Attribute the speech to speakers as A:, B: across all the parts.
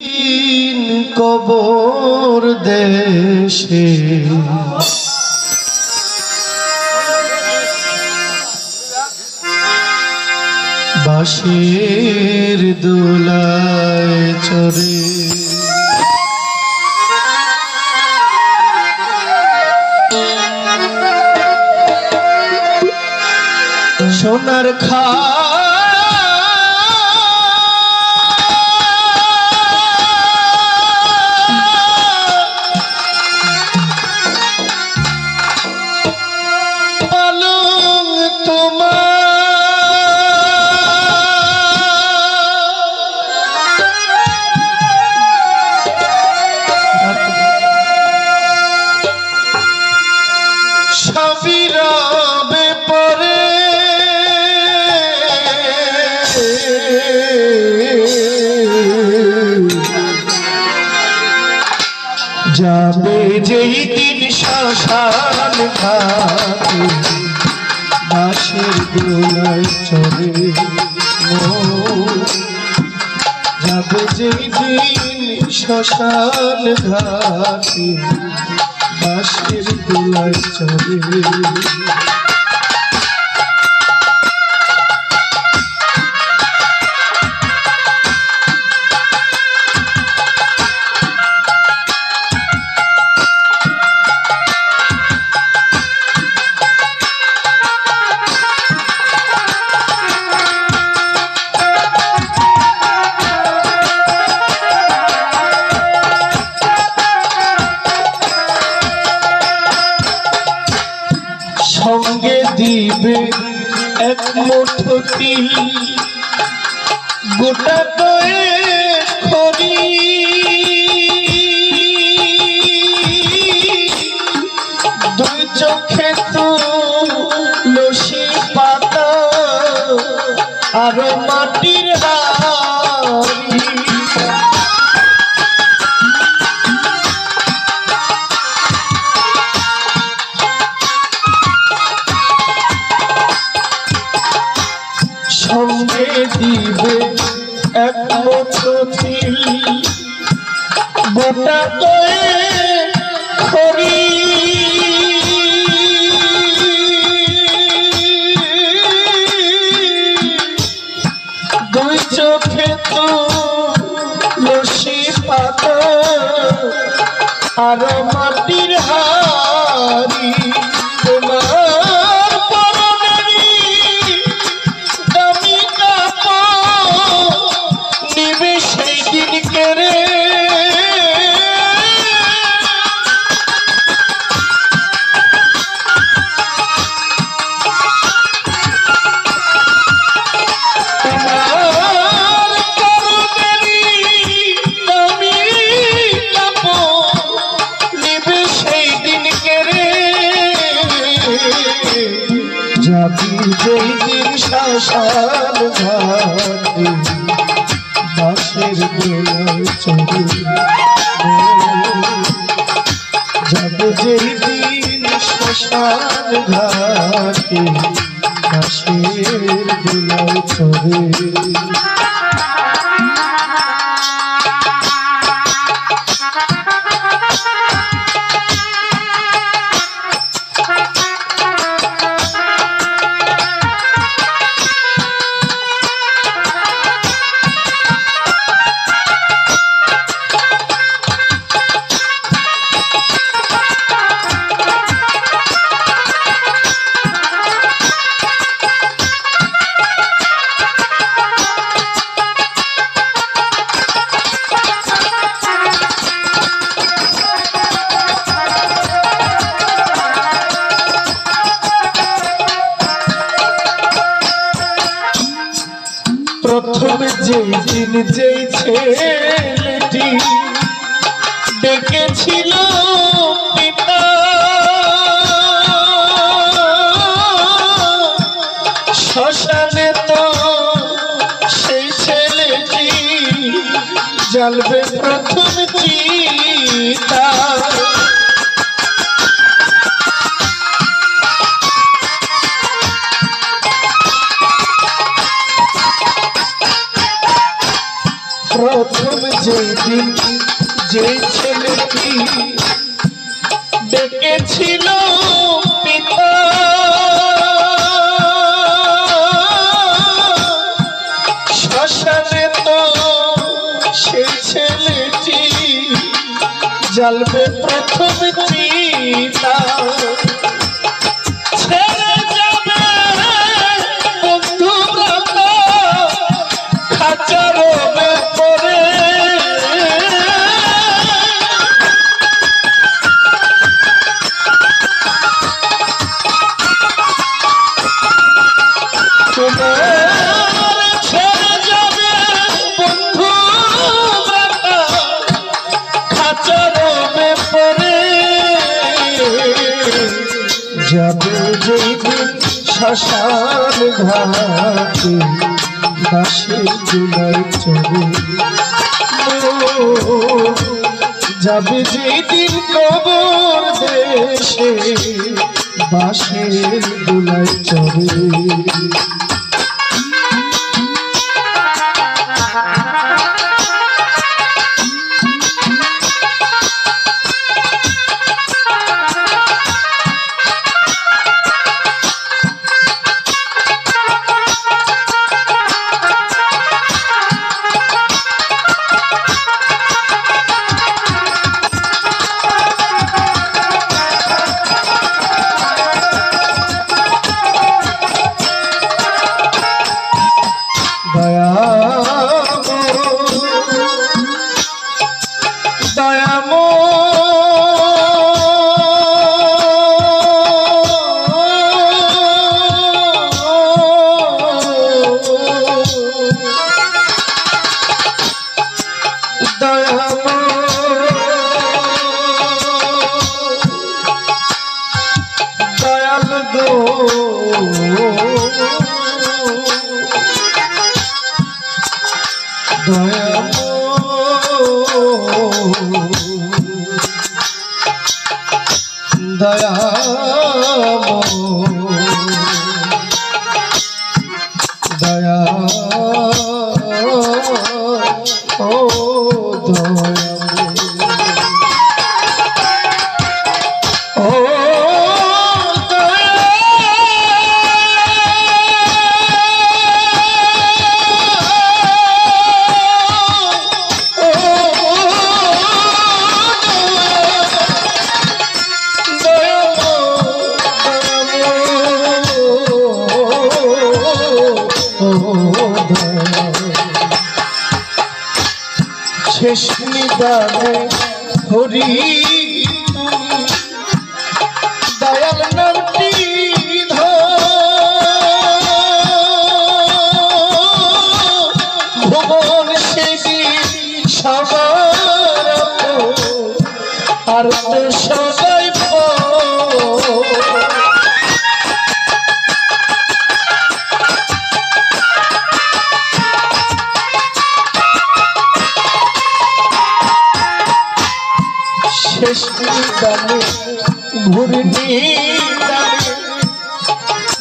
A: দিন কবর দেশে বাঁশের দোলায় চড়ে সোনার যাবে যেই দিন শ্মশান ঘাটে বাঁশের দোলায় চড়ে যাবে যেই দিন শ্মশান ঘাটে বাঁশের দোলায় চড়ে সঙ্গে দিবে এক মুঠো তিল গোটা দয়ে খড়ি দুই চোখে তুলসী পাতা আর মাটির হাড়ি সঙ্গে দিবে এক মুঠো তিল গোটা দয়ে খড়ি দুই চোখে তুলসী পাতা আর মাটির হাড়ি যাবি যেই দিন শ্মশান ঘাটে বাঁশের দোলায় চড়ে যাবে যেই দিন শ্মশান ঘাটে বাঁশের দোলায় চড়ে প্রথমে যেই দিন যেই ছেলেটি ডেকেছিল পিতা শ্মশানে তো সেই ছেলেটি জ্বালবে প্রথম চিতা প্রথম যেই যে ছেলেটি ডেকেছিল পিতা শ্মশানে, তো সেই ছেলেটি জ্বালবে প্রথম চিতা। ছেড়ে যাবে বন্ধুব্রত খাঁচার ভেতরে, ছেড়ে যাবে বন্ধুব্রত খাঁচার ভেতরে। যাবে যেদিন শ্মশান ঘাটে বাঁশের চুলায় চড়ে, যাবে যেদিন কবর দেশে বাঁশের চুলায় চড়ে। দয়া দয়া ও দয়া ও শেষ নিদানে হরি তুমি দয়াল নামটি ভুবন সেদিন সবার আর তো সবাই শেষ নিদানে ঘুরনি দানে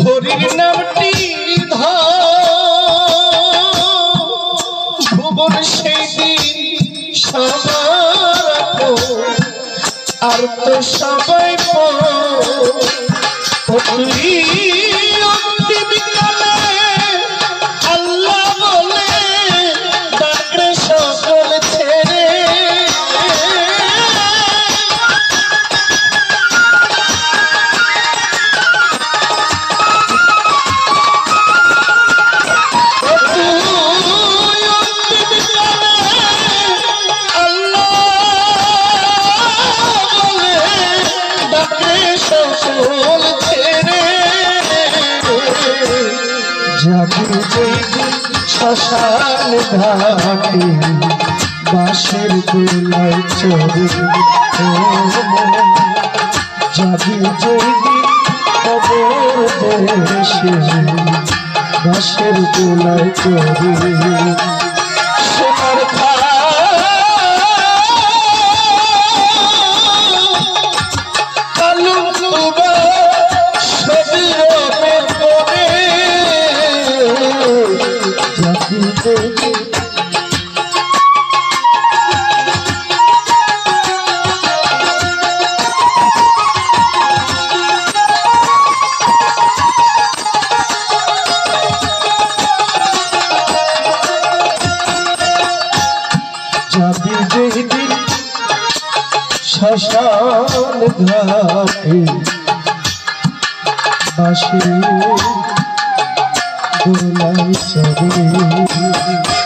A: হরির নামটি ভুবন সেই দিন সবার আর তো সবাই তুই আল্লাহ বলে ডাকলে সকল ছেড়ে যাবি যেদিন শ্মশান ঘাটে বাঁশের দোলায় চড়ে, যাবি যেদিন কবর দেশে বাঁশের দোলায় চড়ে। সোনার যাবি যেদিন শ্মশান ঘাটে বাঁশি দোলাই চড়ে